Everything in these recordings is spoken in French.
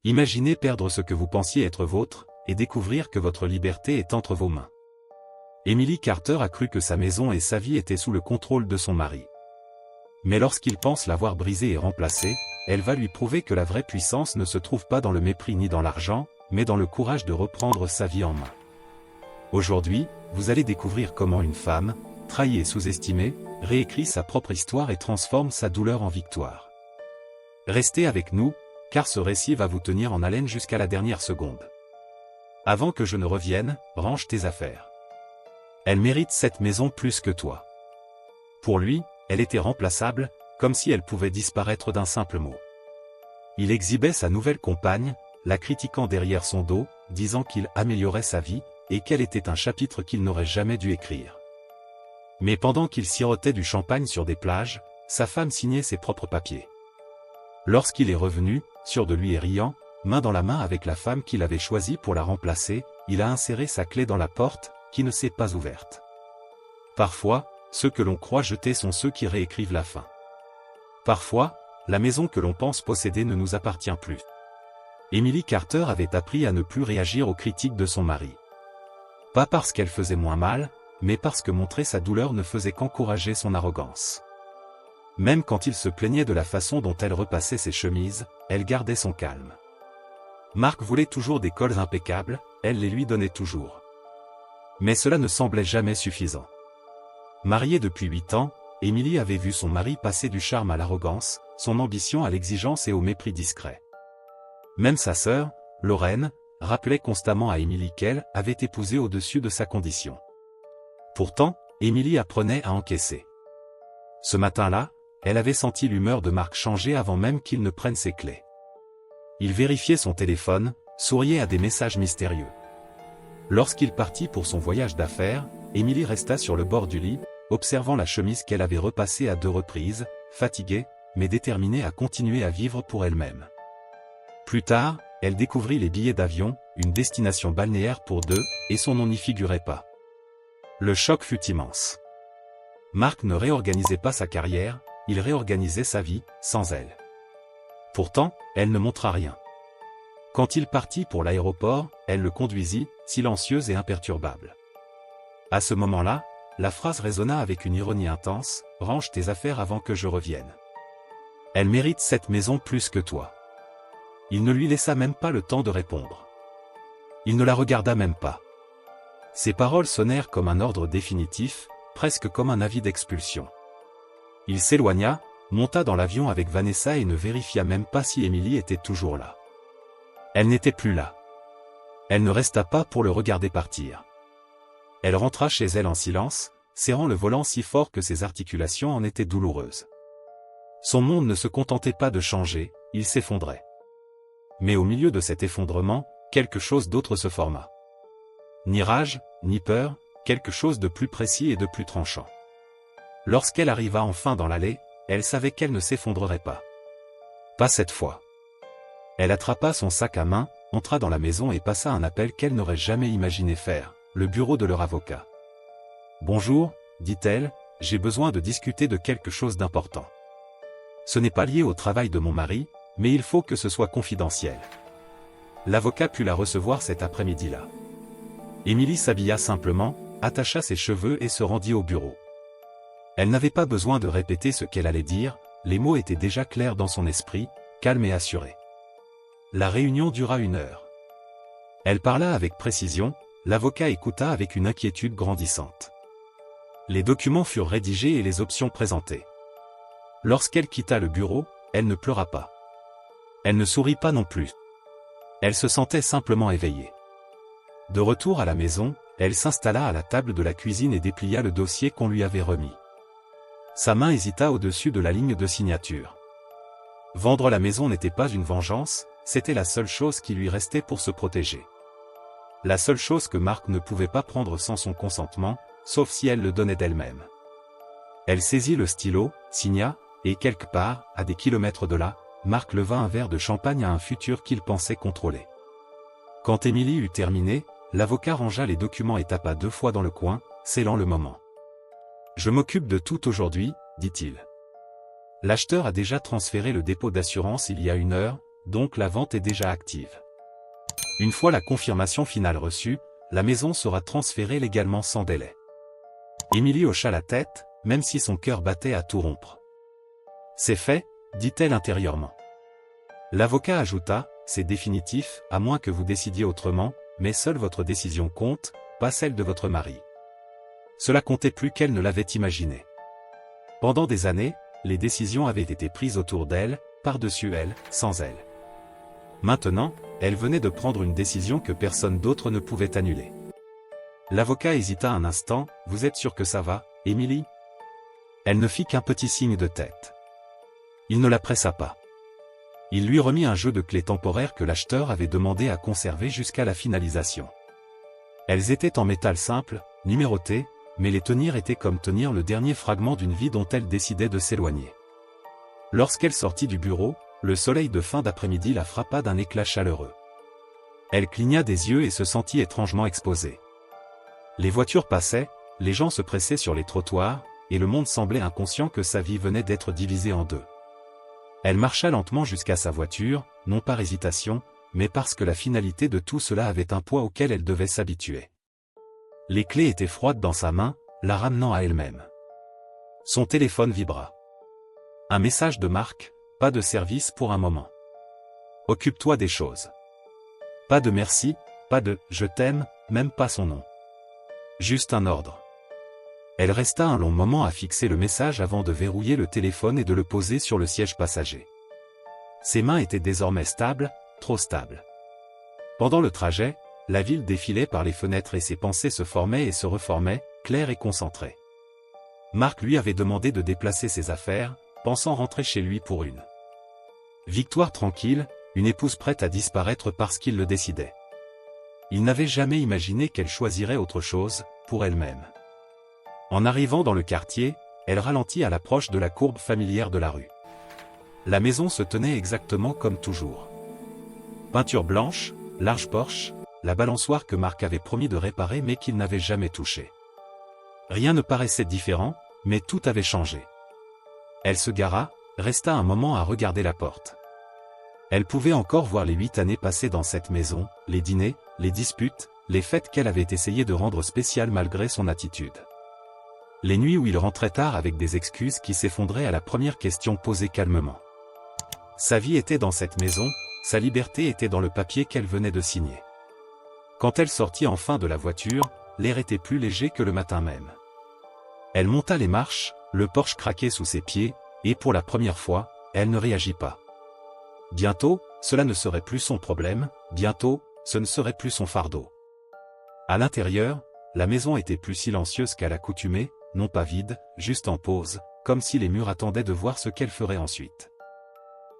Imaginez perdre ce que vous pensiez être vôtre, et découvrir que votre liberté est entre vos mains. Emily Carter a cru que sa maison et sa vie étaient sous le contrôle de son mari. Mais lorsqu'il pense l'avoir brisée et remplacée, elle va lui prouver que la vraie puissance ne se trouve pas dans le mépris ni dans l'argent, mais dans le courage de reprendre sa vie en main. Aujourd'hui, vous allez découvrir comment une femme, trahie et sous-estimée, réécrit sa propre histoire et transforme sa douleur en victoire. Restez avec nous, car ce récit va vous tenir en haleine jusqu'à la dernière seconde. Avant que je ne revienne, range tes affaires. Elle mérite cette maison plus que toi. Pour lui, elle était remplaçable, comme si elle pouvait disparaître d'un simple mot. Il exhibait sa nouvelle compagne, la critiquant derrière son dos, disant qu'il améliorait sa vie, et qu'elle était un chapitre qu'il n'aurait jamais dû écrire. Mais pendant qu'il sirotait du champagne sur des plages, sa femme signait ses propres papiers. Lorsqu'il est revenu, sûr de lui et riant, main dans la main avec la femme qu'il avait choisie pour la remplacer, il a inséré sa clé dans la porte, qui ne s'est pas ouverte. Parfois, ceux que l'on croit jeter sont ceux qui réécrivent la fin. Parfois, la maison que l'on pense posséder ne nous appartient plus. Emily Carter avait appris à ne plus réagir aux critiques de son mari. Pas parce qu'elle faisait moins mal, mais parce que montrer sa douleur ne faisait qu'encourager son arrogance. Même quand il se plaignait de la façon dont elle repassait ses chemises, elle gardait son calme. Mark voulait toujours des cols impeccables, elle les lui donnait toujours. Mais cela ne semblait jamais suffisant. Mariée depuis 8 ans, Emily avait vu son mari passer du charme à l'arrogance, son ambition à l'exigence et au mépris discret. Même sa sœur, Lorraine, rappelait constamment à Emily qu'elle avait épousé au-dessus de sa condition. Pourtant, Emily apprenait à encaisser. Ce matin-là, elle avait senti l'humeur de Mark changer avant même qu'il ne prenne ses clés. Il vérifiait son téléphone, souriait à des messages mystérieux. Lorsqu'il partit pour son voyage d'affaires, Emily resta sur le bord du lit, observant la chemise qu'elle avait repassée à 2 reprises, fatiguée, mais déterminée à continuer à vivre pour elle-même. Plus tard, elle découvrit les billets d'avion, une destination balnéaire pour 2, et son nom n'y figurait pas. Le choc fut immense. Mark ne réorganisait pas sa carrière, il réorganisait sa vie, sans elle. Pourtant, elle ne montra rien. Quand il partit pour l'aéroport, elle le conduisit, silencieuse et imperturbable. À ce moment-là, la phrase résonna avec une ironie intense, « Range tes affaires avant que je revienne. Elle mérite cette maison plus que toi. » Il ne lui laissa même pas le temps de répondre. Il ne la regarda même pas. Ses paroles sonnèrent comme un ordre définitif, presque comme un avis d'expulsion. Il s'éloigna, monta dans l'avion avec Vanessa et ne vérifia même pas si Emily était toujours là. Elle n'était plus là. Elle ne resta pas pour le regarder partir. Elle rentra chez elle en silence, serrant le volant si fort que ses articulations en étaient douloureuses. Son monde ne se contentait pas de changer, il s'effondrait. Mais au milieu de cet effondrement, quelque chose d'autre se forma. Ni rage, ni peur, quelque chose de plus précis et de plus tranchant. Lorsqu'elle arriva enfin dans l'allée, elle savait qu'elle ne s'effondrerait pas. Pas cette fois. Elle attrapa son sac à main, entra dans la maison et passa un appel qu'elle n'aurait jamais imaginé faire, le bureau de leur avocat. « Bonjour, dit-elle, j'ai besoin de discuter de quelque chose d'important. Ce n'est pas lié au travail de mon mari, mais il faut que ce soit confidentiel. » L'avocat put la recevoir cet après-midi-là. Emily s'habilla simplement, attacha ses cheveux et se rendit au bureau. Elle n'avait pas besoin de répéter ce qu'elle allait dire, les mots étaient déjà clairs dans son esprit, calme et assuré. La réunion dura 1 heure. Elle parla avec précision, l'avocat écouta avec une inquiétude grandissante. Les documents furent rédigés et les options présentées. Lorsqu'elle quitta le bureau, elle ne pleura pas. Elle ne sourit pas non plus. Elle se sentait simplement éveillée. De retour à la maison, elle s'installa à la table de la cuisine et déplia le dossier qu'on lui avait remis. Sa main hésita au-dessus de la ligne de signature. Vendre la maison n'était pas une vengeance, c'était la seule chose qui lui restait pour se protéger. La seule chose que Mark ne pouvait pas prendre sans son consentement, sauf si elle le donnait d'elle-même. Elle saisit le stylo, signa, et quelque part, à des kilomètres de là, Mark leva un verre de champagne à un futur qu'il pensait contrôler. Quand Emily eut terminé, l'avocat rangea les documents et tapa 2 fois dans le coin, scellant le moment. « Je m'occupe de tout aujourd'hui, dit-il. L'acheteur a déjà transféré le dépôt d'assurance il y a 1 heure, donc la vente est déjà active. Une fois la confirmation finale reçue, la maison sera transférée légalement sans délai. Émilie hocha la tête, même si son cœur battait à tout rompre. C'est fait, dit-elle intérieurement. L'avocat ajouta, c'est définitif, à moins que vous décidiez autrement, mais seule votre décision compte, pas celle de votre mari. Cela comptait plus qu'elle ne l'avait imaginé. Pendant des années, les décisions avaient été prises autour d'elle, par-dessus elle, sans elle. Maintenant, elle venait de prendre une décision que personne d'autre ne pouvait annuler. L'avocat hésita un instant, « Vous êtes sûre que ça va, Émilie ?» Elle ne fit qu'un petit signe de tête. Il ne la pressa pas. Il lui remit un jeu de clés temporaires que l'acheteur avait demandé à conserver jusqu'à la finalisation. Elles étaient en métal simple, numérotées, mais les tenir était comme tenir le dernier fragment d'une vie dont elle décidait de s'éloigner. Lorsqu'elle sortit du bureau, le soleil de fin d'après-midi la frappa d'un éclat chaleureux. Elle cligna des yeux et se sentit étrangement exposée. Les voitures passaient, les gens se pressaient sur les trottoirs, et le monde semblait inconscient que sa vie venait d'être divisée en deux. Elle marcha lentement jusqu'à sa voiture, non par hésitation, mais parce que la finalité de tout cela avait un poids auquel elle devait s'habituer. Les clés étaient froides dans sa main, la ramenant à elle-même. Son téléphone vibra. Un message de Marc, pas de service pour un moment. Occupe-toi des choses. Pas de merci, pas de « je t'aime », même pas son nom. Juste un ordre. Elle resta un long moment à fixer le message avant de verrouiller le téléphone et de le poser sur le siège passager. Ses mains étaient désormais stables, trop stables. Pendant le trajet, la ville défilait par les fenêtres et ses pensées se formaient et se reformaient, claires et concentrées. Marc lui avait demandé de déplacer ses affaires, pensant rentrer chez lui pour une victoire tranquille, une épouse prête à disparaître parce qu'il le décidait. Il n'avait jamais imaginé qu'elle choisirait autre chose, pour elle-même. En arrivant dans le quartier, elle ralentit à l'approche de la courbe familière de la rue. La maison se tenait exactement comme toujours. Peinture blanche, large porche, la balançoire que Marc avait promis de réparer mais qu'il n'avait jamais touchée. Rien ne paraissait différent, mais tout avait changé. Elle se gara, resta un moment à regarder la porte. Elle pouvait encore voir les 8 années passées dans cette maison, les dîners, les disputes, les fêtes qu'elle avait essayé de rendre spéciales malgré son attitude. Les nuits où il rentrait tard avec des excuses qui s'effondraient à la première question posée calmement. Sa vie était dans cette maison, sa liberté était dans le papier qu'elle venait de signer. Quand elle sortit enfin de la voiture, l'air était plus léger que le matin même. Elle monta les marches, le porche craquait sous ses pieds, et pour la première fois, elle ne réagit pas. Bientôt, cela ne serait plus son problème, bientôt, ce ne serait plus son fardeau. À l'intérieur, la maison était plus silencieuse qu'à l'accoutumée, non pas vide, juste en pause, comme si les murs attendaient de voir ce qu'elle ferait ensuite.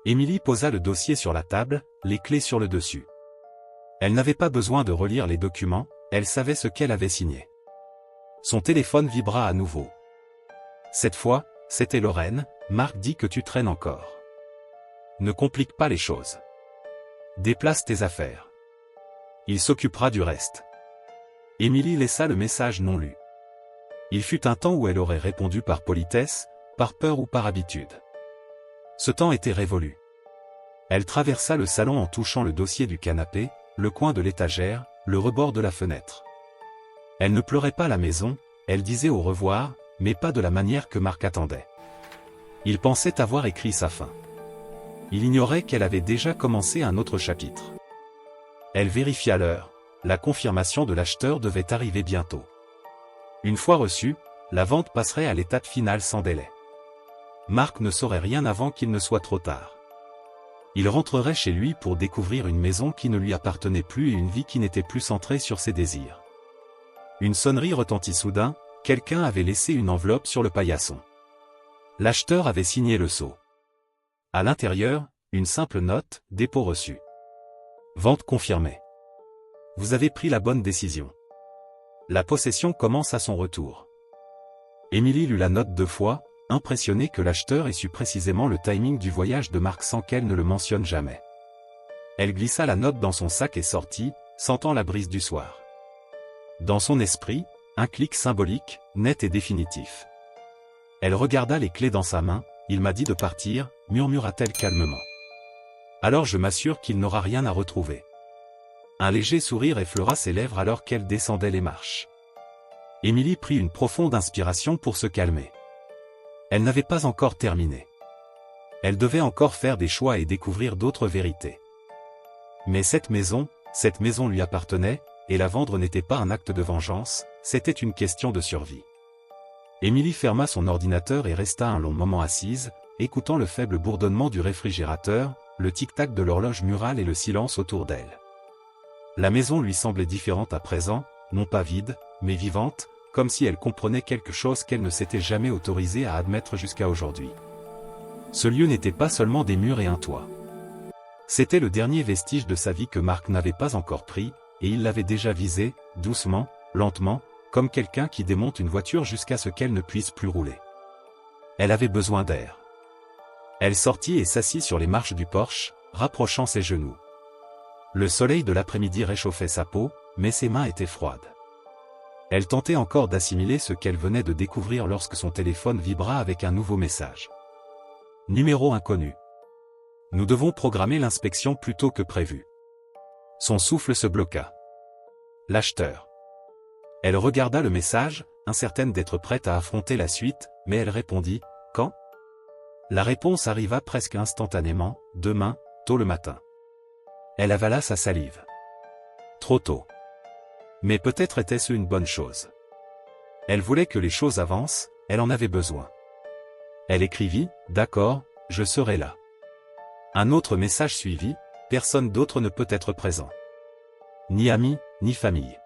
Émilie posa le dossier sur la table, les clés sur le dessus. Elle n'avait pas besoin de relire les documents, elle savait ce qu'elle avait signé. Son téléphone vibra à nouveau. Cette fois, c'était Lorraine. Marc dit que tu traînes encore. Ne complique pas les choses. Déplace tes affaires. Il s'occupera du reste. Émilie laissa le message non lu. Il fut un temps où elle aurait répondu par politesse, par peur ou par habitude. Ce temps était révolu. Elle traversa le salon en touchant le dossier du canapé, le coin de l'étagère, le rebord de la fenêtre. Elle ne pleurait pas la maison, elle disait au revoir, mais pas de la manière que Marc attendait. Il pensait avoir écrit sa fin. Il ignorait qu'elle avait déjà commencé un autre chapitre. Elle vérifia l'heure, la confirmation de l'acheteur devait arriver bientôt. Une fois reçue, la vente passerait à l'étape finale sans délai. Marc ne saurait rien avant qu'il ne soit trop tard. Il rentrerait chez lui pour découvrir une maison qui ne lui appartenait plus et une vie qui n'était plus centrée sur ses désirs. Une sonnerie retentit soudain, quelqu'un avait laissé une enveloppe sur le paillasson. L'acheteur avait signé le sceau. À l'intérieur, une simple note, dépôt reçu. Vente confirmée. Vous avez pris la bonne décision. La possession commence à son retour. Émilie lut la note 2 fois, impressionnée que l'acheteur ait su précisément le timing du voyage de Marc sans qu'elle ne le mentionne jamais. Elle glissa la note dans son sac et sortit, sentant la brise du soir. Dans son esprit, un clic symbolique, net et définitif. Elle regarda les clés dans sa main, il m'a dit de partir, murmura-t-elle calmement. Alors je m'assure qu'il n'aura rien à retrouver. Un léger sourire effleura ses lèvres alors qu'elle descendait les marches. Émilie prit une profonde inspiration pour se calmer. Elle n'avait pas encore terminé. Elle devait encore faire des choix et découvrir d'autres vérités. Mais cette maison lui appartenait, et la vendre n'était pas un acte de vengeance, c'était une question de survie. Émilie ferma son ordinateur et resta un long moment assise, écoutant le faible bourdonnement du réfrigérateur, le tic-tac de l'horloge murale et le silence autour d'elle. La maison lui semblait différente à présent, non pas vide, mais vivante, comme si elle comprenait quelque chose qu'elle ne s'était jamais autorisée à admettre jusqu'à aujourd'hui. Ce lieu n'était pas seulement des murs et un toit. C'était le dernier vestige de sa vie que Marc n'avait pas encore pris, et il l'avait déjà visé, doucement, lentement, comme quelqu'un qui démonte une voiture jusqu'à ce qu'elle ne puisse plus rouler. Elle avait besoin d'air. Elle sortit et s'assit sur les marches du porche, rapprochant ses genoux. Le soleil de l'après-midi réchauffait sa peau, mais ses mains étaient froides. Elle tentait encore d'assimiler ce qu'elle venait de découvrir lorsque son téléphone vibra avec un nouveau message. Numéro inconnu. Nous devons programmer l'inspection plus tôt que prévu. Son souffle se bloqua. L'acheteur. Elle regarda le message, incertaine d'être prête à affronter la suite, mais elle répondit « Quand ?» La réponse arriva presque instantanément, demain, tôt le matin. Elle avala sa salive. Trop tôt. Mais peut-être était-ce une bonne chose. Elle voulait que les choses avancent, elle en avait besoin. Elle écrivit « D'accord, je serai là ». Un autre message suivit, personne d'autre ne peut être présent. Ni ami, ni famille.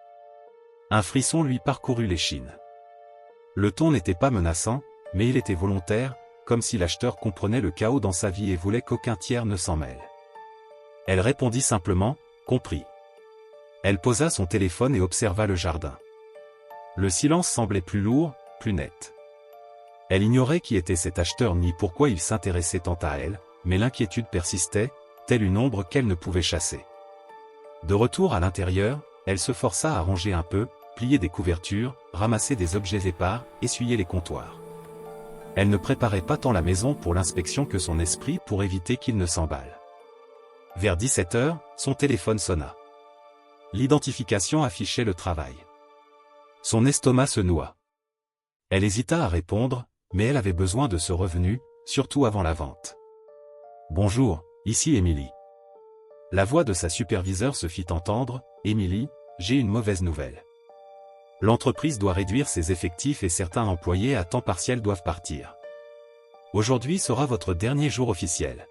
Un frisson lui parcourut l'échine. Le ton n'était pas menaçant, mais il était volontaire, comme si l'acheteur comprenait le chaos dans sa vie et voulait qu'aucun tiers ne s'en mêle. Elle répondit simplement « Compris ». Elle posa son téléphone et observa le jardin. Le silence semblait plus lourd, plus net. Elle ignorait qui était cet acheteur ni pourquoi il s'intéressait tant à elle, mais l'inquiétude persistait, telle une ombre qu'elle ne pouvait chasser. De retour à l'intérieur, elle se força à ranger un peu, plier des couvertures, ramasser des objets épars, essuyer les comptoirs. Elle ne préparait pas tant la maison pour l'inspection que son esprit pour éviter qu'il ne s'emballe. Vers 17 h, son téléphone sonna. L'identification affichait le travail. Son estomac se noua. Elle hésita à répondre, mais elle avait besoin de ce revenu, surtout avant la vente. « Bonjour, ici Émilie. » La voix de sa superviseure se fit entendre, « Émilie, j'ai une mauvaise nouvelle. L'entreprise doit réduire ses effectifs et certains employés à temps partiel doivent partir. Aujourd'hui sera votre dernier jour officiel. »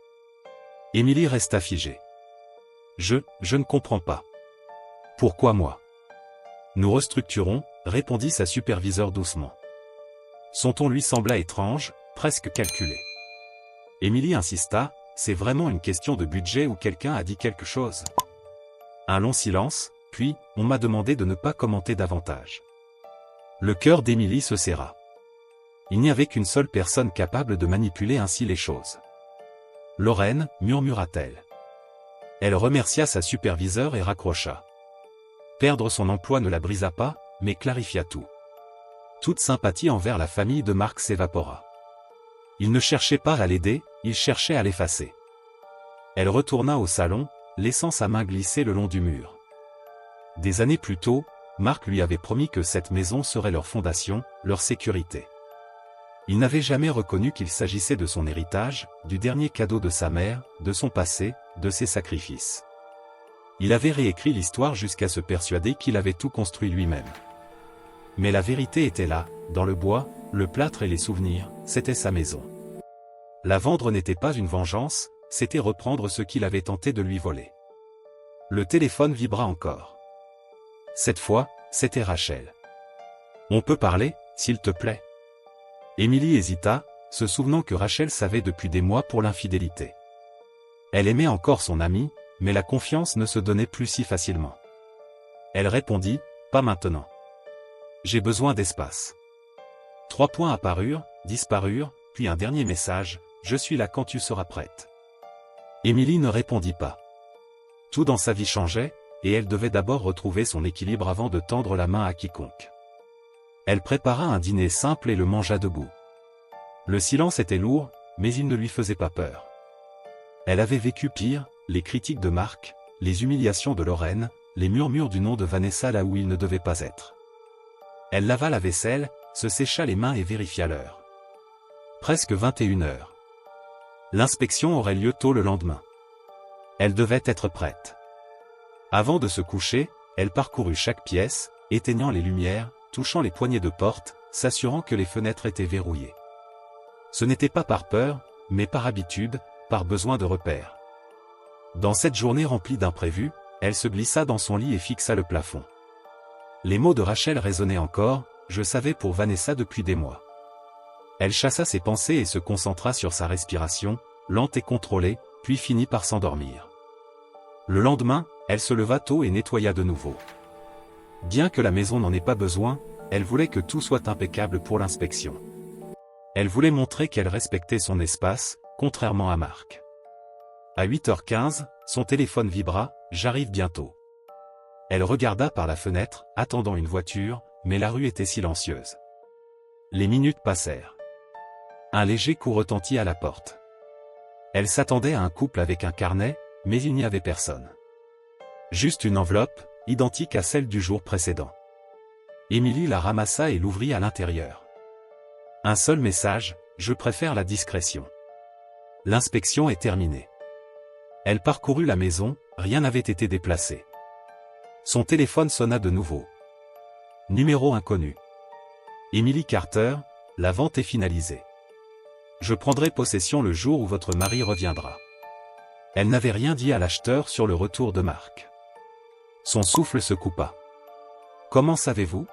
Émilie resta figée. « Je ne comprends pas. Pourquoi moi ? » Nous restructurons, répondit sa superviseure doucement. Son ton lui sembla étrange, presque calculé. Émilie insista, c'est vraiment une question de budget ou quelqu'un a dit quelque chose. Un long silence, puis, on m'a demandé de ne pas commenter davantage. Le cœur d'Émilie se serra. Il n'y avait qu'une seule personne capable de manipuler ainsi les choses. Lorraine, murmura-t-elle. Elle remercia sa superviseure et raccrocha. Perdre son emploi ne la brisa pas, mais clarifia tout. Toute sympathie envers la famille de Marc s'évapora. Il ne cherchait pas à l'aider, il cherchait à l'effacer. Elle retourna au salon, laissant sa main glisser le long du mur. Des années plus tôt, Marc lui avait promis que cette maison serait leur fondation, leur sécurité. Il n'avait jamais reconnu qu'il s'agissait de son héritage, du dernier cadeau de sa mère, de son passé, de ses sacrifices. Il avait réécrit l'histoire jusqu'à se persuader qu'il avait tout construit lui-même. Mais la vérité était là, dans le bois, le plâtre et les souvenirs, c'était sa maison. La vendre n'était pas une vengeance, c'était reprendre ce qu'il avait tenté de lui voler. Le téléphone vibra encore. Cette fois, c'était Rachel. « On peut parler, s'il te plaît ?» Émilie hésita, se souvenant que Rachel savait depuis des mois pour l'infidélité. Elle aimait encore son amie, mais la confiance ne se donnait plus si facilement. Elle répondit, « Pas maintenant. J'ai besoin d'espace. » 3 points apparurent, disparurent, puis un dernier message, « Je suis là quand tu seras prête. » Émilie ne répondit pas. Tout dans sa vie changeait, et elle devait d'abord retrouver son équilibre avant de tendre la main à quiconque. Elle prépara un dîner simple et le mangea debout. Le silence était lourd, mais il ne lui faisait pas peur. Elle avait vécu pire, les critiques de Marc, les humiliations de Lorraine, les murmures du nom de Vanessa là où il ne devait pas être. Elle lava la vaisselle, se sécha les mains et vérifia l'heure. Presque 21 heures. L'inspection aurait lieu tôt le lendemain. Elle devait être prête. Avant de se coucher, elle parcourut chaque pièce, éteignant les lumières, touchant les poignées de porte, s'assurant que les fenêtres étaient verrouillées. Ce n'était pas par peur, mais par habitude, par besoin de repères. Dans cette journée remplie d'imprévus, elle se glissa dans son lit et fixa le plafond. Les mots de Rachel résonnaient encore, « Je savais pour Vanessa depuis des mois ». Elle chassa ses pensées et se concentra sur sa respiration, lente et contrôlée, puis finit par s'endormir. Le lendemain, elle se leva tôt et nettoya de nouveau. Bien que la maison n'en ait pas besoin, elle voulait que tout soit impeccable pour l'inspection. Elle voulait montrer qu'elle respectait son espace, contrairement à Marc. À 8h15, son téléphone vibra, « J'arrive bientôt ». Elle regarda par la fenêtre, attendant une voiture, mais la rue était silencieuse. Les minutes passèrent. Un léger coup retentit à la porte. Elle s'attendait à un couple avec un carnet, mais il n'y avait personne. Juste une enveloppe, identique à celle du jour précédent. Émilie la ramassa et l'ouvrit à l'intérieur. Un seul message, « Je préfère la discrétion ». L'inspection est terminée. Elle parcourut la maison, rien n'avait été déplacé. Son téléphone sonna de nouveau. Numéro inconnu. Emily Carter, la vente est finalisée. Je prendrai possession le jour où votre mari reviendra. Elle n'avait rien dit à l'acheteur sur le retour de Marc. Son souffle se coupa. Comment savez-vous?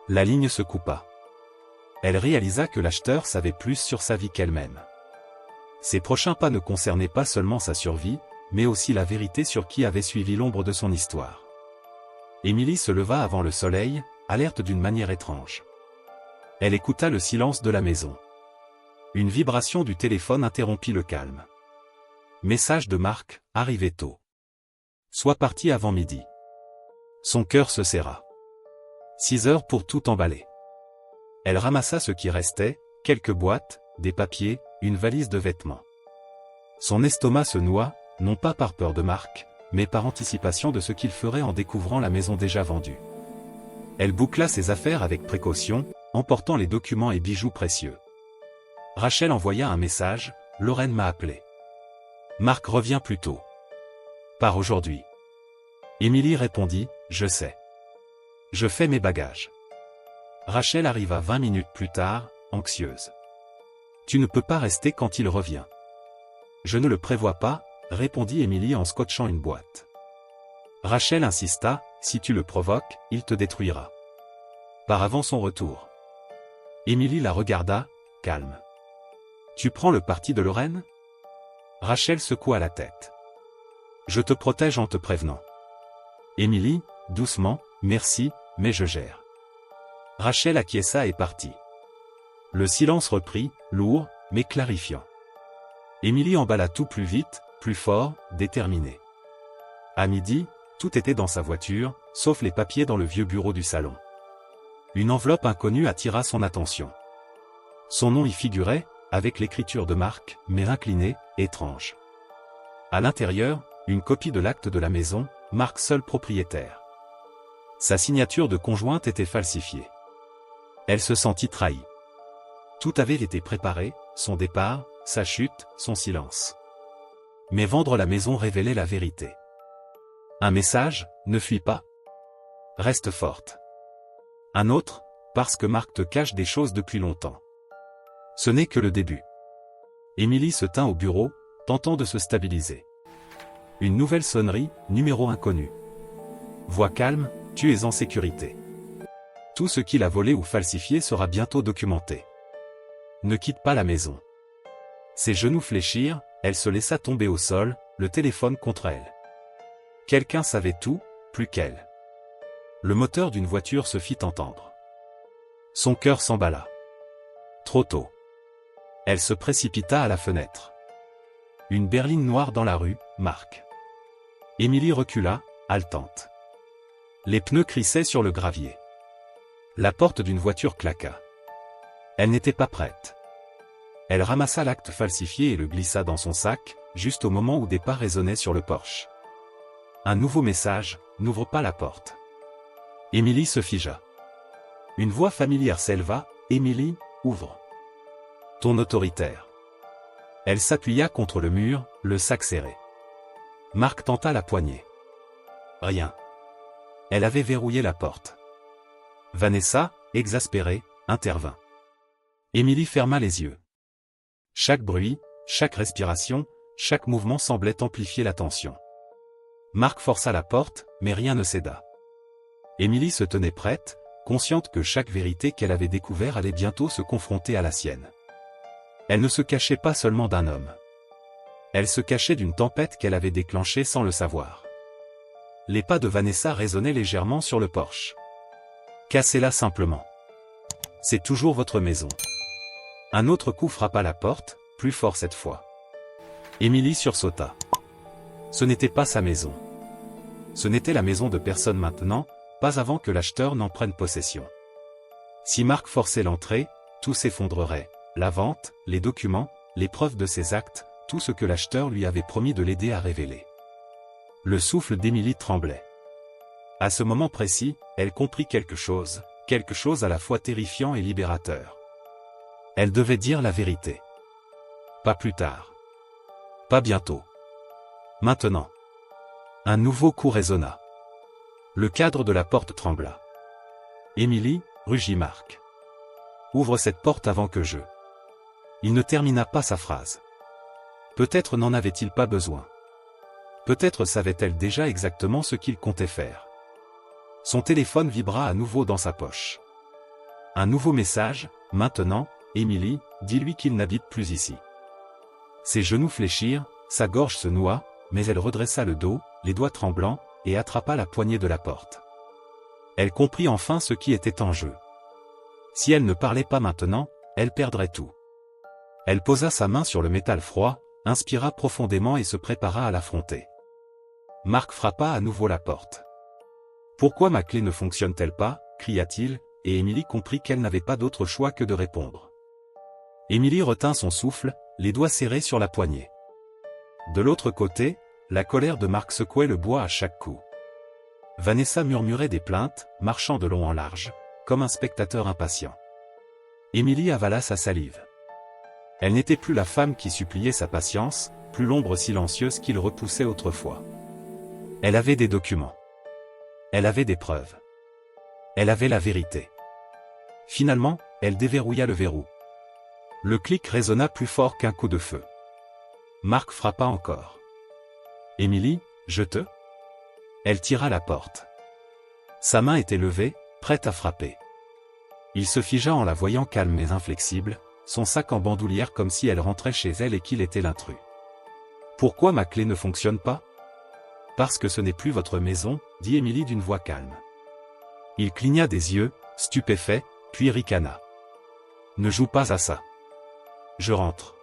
La ligne se coupa. Elle réalisa que l'acheteur savait plus sur sa vie qu'elle-même. Ses prochains pas ne concernaient pas seulement sa survie, mais aussi la vérité sur qui avait suivi l'ombre de son histoire. Émilie se leva avant le soleil, alerte d'une manière étrange. Elle écouta le silence de la maison. Une vibration du téléphone interrompit le calme. Message de Marc, arrivé tôt. Sois parti avant midi. Son cœur se serra. 6 heures pour tout emballer. Elle ramassa ce qui restait, quelques boîtes, des papiers, une valise de vêtements. Son estomac se noua, non pas par peur de Marc, mais par anticipation de ce qu'il ferait en découvrant la maison déjà vendue. Elle boucla ses affaires avec précaution, emportant les documents et bijoux précieux. Rachel envoya un message, « Lorraine m'a appelé. Marc revient plus tôt. Par aujourd'hui. » Émilie répondit, « Je sais. Je fais mes bagages. » Rachel arriva 20 minutes plus tard, anxieuse. « Tu ne peux pas rester quand il revient. »« Je ne le prévois pas, » répondit Émilie en scotchant une boîte. Rachel insista, « Si tu le provoques, il te détruira. » Par avant son retour. Émilie la regarda, calme. « Tu prends le parti de Lorraine ?» Rachel secoua la tête. « Je te protège en te prévenant. » Émilie, doucement, « Merci, mais je gère. » Rachel acquiesça et partit. Le silence reprit, lourd, mais clarifiant. Émilie emballa tout plus vite, plus fort, déterminée. À midi, tout était dans sa voiture, sauf les papiers dans le vieux bureau du salon. Une enveloppe inconnue attira son attention. Son nom y figurait, avec l'écriture de Marc, mais inclinée, étrange. À l'intérieur, une copie de l'acte de la maison, Marc seul propriétaire. Sa signature de conjointe était falsifiée. Elle se sentit trahie. Tout avait été préparé, son départ, sa chute, son silence. Mais vendre la maison révélait la vérité. Un message, ne fuis pas. Reste forte. Un autre, parce que Marc te cache des choses depuis longtemps. Ce n'est que le début. Émilie se tint au bureau, tentant de se stabiliser. Une nouvelle sonnerie, numéro inconnu. Voix calme, tu es en sécurité. Tout ce qu'il a volé ou falsifié sera bientôt documenté. Ne quitte pas la maison. Ses genoux fléchirent, elle se laissa tomber au sol, le téléphone contre elle. Quelqu'un savait tout, plus qu'elle. Le moteur d'une voiture se fit entendre. Son cœur s'emballa. Trop tôt. Elle se précipita à la fenêtre. Une berline noire dans la rue, Marc. Émilie recula, haletante. Les pneus crissaient sur le gravier. La porte d'une voiture claqua. Elle n'était pas prête. Elle ramassa l'acte falsifié et le glissa dans son sac, juste au moment où des pas résonnaient sur le porche. Un nouveau message, n'ouvre pas la porte. Émilie se figea. Une voix familière s'éleva, Émilie, ouvre. Ton autoritaire. Elle s'appuya contre le mur, le sac serré. Marc tenta la poignée. Rien. Elle avait verrouillé la porte. Vanessa, exaspérée, intervint. Émilie ferma les yeux. Chaque bruit, chaque respiration, chaque mouvement semblait amplifier la tension. Marc força la porte, mais rien ne céda. Émilie se tenait prête, consciente que chaque vérité qu'elle avait découverte allait bientôt se confronter à la sienne. Elle ne se cachait pas seulement d'un homme. Elle se cachait d'une tempête qu'elle avait déclenchée sans le savoir. Les pas de Vanessa résonnaient légèrement sur le porche. Cassez-la simplement. C'est toujours votre maison. Un autre coup frappa la porte, plus fort cette fois. Émilie sursauta. Ce n'était pas sa maison. Ce n'était la maison de personne maintenant, pas avant que l'acheteur n'en prenne possession. Si Marc forçait l'entrée, tout s'effondrerait, la vente, les documents, les preuves de ses actes, tout ce que l'acheteur lui avait promis de l'aider à révéler. Le souffle d'Émilie tremblait. À ce moment précis, elle comprit quelque chose à la fois terrifiant et libérateur. Elle devait dire la vérité. Pas plus tard. Pas bientôt. Maintenant. Un nouveau coup résonna. Le cadre de la porte trembla. Émilie, rugit Marc. Ouvre cette porte avant que je... Il ne termina pas sa phrase. Peut-être n'en avait-il pas besoin. Peut-être savait-elle déjà exactement ce qu'il comptait faire. Son téléphone vibra à nouveau dans sa poche. Un nouveau message, maintenant, Émilie, dis-lui qu'il n'habite plus ici. Ses genoux fléchirent, sa gorge se noua, mais elle redressa le dos, les doigts tremblants, et attrapa la poignée de la porte. Elle comprit enfin ce qui était en jeu. Si elle ne parlait pas maintenant, elle perdrait tout. Elle posa sa main sur le métal froid, inspira profondément et se prépara à l'affronter. Marc frappa à nouveau la porte. « Pourquoi ma clé ne fonctionne-t-elle pas » cria-t-il, et Émilie comprit qu'elle n'avait pas d'autre choix que de répondre. Émilie retint son souffle, les doigts serrés sur la poignée. De l'autre côté, la colère de Marc secouait le bois à chaque coup. Vanessa murmurait des plaintes, marchant de long en large, comme un spectateur impatient. Émilie avala sa salive. Elle n'était plus la femme qui suppliait sa patience, plus l'ombre silencieuse qu'il repoussait autrefois. Elle avait des documents. Elle avait des preuves. Elle avait la vérité. Finalement, elle déverrouilla le verrou. Le clic résonna plus fort qu'un coup de feu. Marc frappa encore. « Émilie, je te... » Elle tira la porte. Sa main était levée, prête à frapper. Il se figea en la voyant calme mais inflexible, son sac en bandoulière comme si elle rentrait chez elle et qu'il était l'intrus. « Pourquoi ma clé ne fonctionne pas ?»« Parce que ce n'est plus votre maison, » dit Émilie d'une voix calme. Il cligna des yeux, stupéfait, puis ricana. « Ne joue pas à ça. Je rentre. »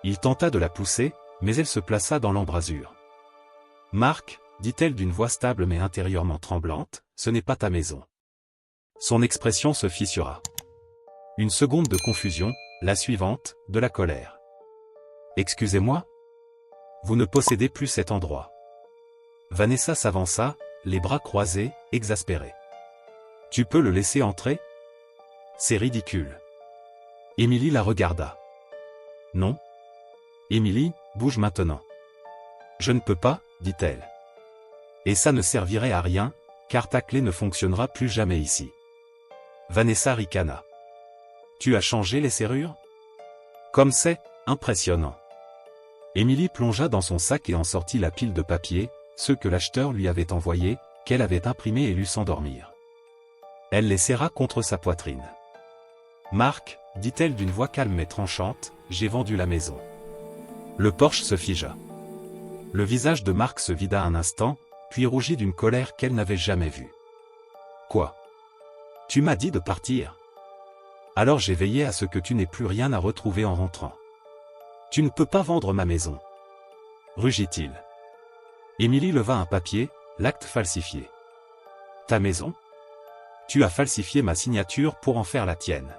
Il tenta de la pousser, mais elle se plaça dans l'embrasure. « Marc, » dit-elle d'une voix stable mais intérieurement tremblante, « ce n'est pas ta maison. » Son expression se fissura. Une seconde de confusion, la suivante, de la colère. « Excusez-moi ? Vous ne possédez plus cet endroit. » Vanessa s'avança, les bras croisés, exaspérée. « Tu peux le laisser entrer ? C'est ridicule. » Émilie la regarda. « Non. Émilie, bouge maintenant. »« Je ne peux pas, » dit-elle. « Et ça ne servirait à rien, car ta clé ne fonctionnera plus jamais ici. » Vanessa ricana. « Tu as changé les serrures ? Comme c'est impressionnant. » Émilie plongea dans son sac et en sortit la pile de papiers, ceux que l'acheteur lui avait envoyés, qu'elle avait imprimés et lut s'endormir. Elle les serra contre sa poitrine. « Marc, » dit-elle d'une voix calme mais tranchante, « j'ai vendu la maison. » Le porche se figea. Le visage de Marc se vida un instant, puis rougit d'une colère qu'elle n'avait jamais vue. « Quoi ? Tu m'as dit de partir ? Alors j'ai veillé à ce que tu n'aies plus rien à retrouver en rentrant. Tu ne peux pas vendre ma maison. » rugit-il. Émilie leva un papier, l'acte falsifié. « Ta maison ? Tu as falsifié ma signature pour en faire la tienne.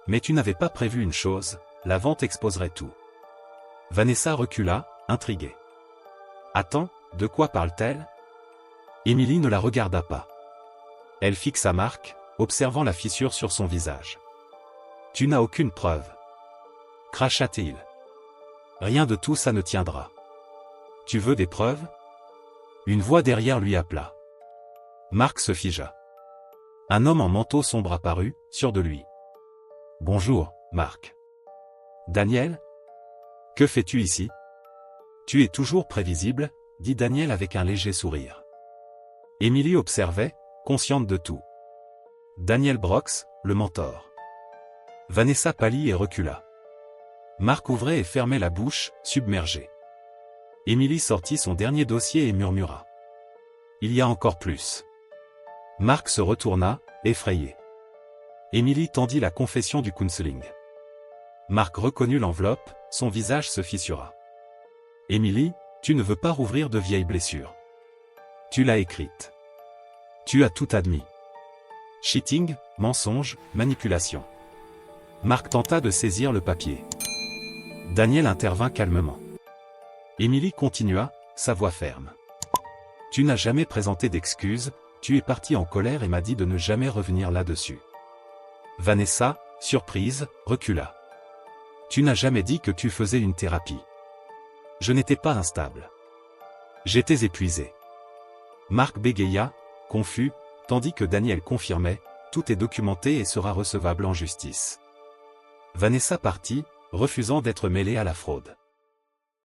Mais tu n'avais pas prévu une chose, la vente exposerait tout. Vanessa recula, intriguée. Attends, de quoi parle-t-elle? Émilie ne la regarda pas. Elle fixa Marc, observant la fissure sur son visage. Tu n'as aucune preuve. Cracha-t-il. Rien de tout ça ne tiendra. Tu veux des preuves? Une voix derrière lui appela. Marc se figea. Un homme en manteau sombre apparut, sûr de lui. Bonjour, Marc. Daniel? Que fais-tu ici? Tu es toujours prévisible, dit Daniel avec un léger sourire. Émilie observait, consciente de tout. Daniel Brox, le mentor. Vanessa pâlit et recula. Marc ouvrait et fermait la bouche, submergé. Émilie sortit son dernier dossier et murmura. Il y a encore plus. Marc se retourna, effrayé. Émilie tendit la confession du counseling. Marc reconnut l'enveloppe, son visage se fissura. Émilie, tu ne veux pas rouvrir de vieilles blessures. Tu l'as écrite. Tu as tout admis. Cheating, mensonge, manipulation. Marc tenta de saisir le papier. Daniel intervint calmement. Émilie continua, sa voix ferme. Tu n'as jamais présenté d'excuses, tu es parti en colère et m'as dit de ne jamais revenir là-dessus. Vanessa, surprise, recula. Tu n'as jamais dit que tu faisais une thérapie. Je n'étais pas instable. J'étais épuisé. Marc bégaya, confus, tandis que Daniel confirmait, tout est documenté et sera recevable en justice. Vanessa partit, refusant d'être mêlée à la fraude.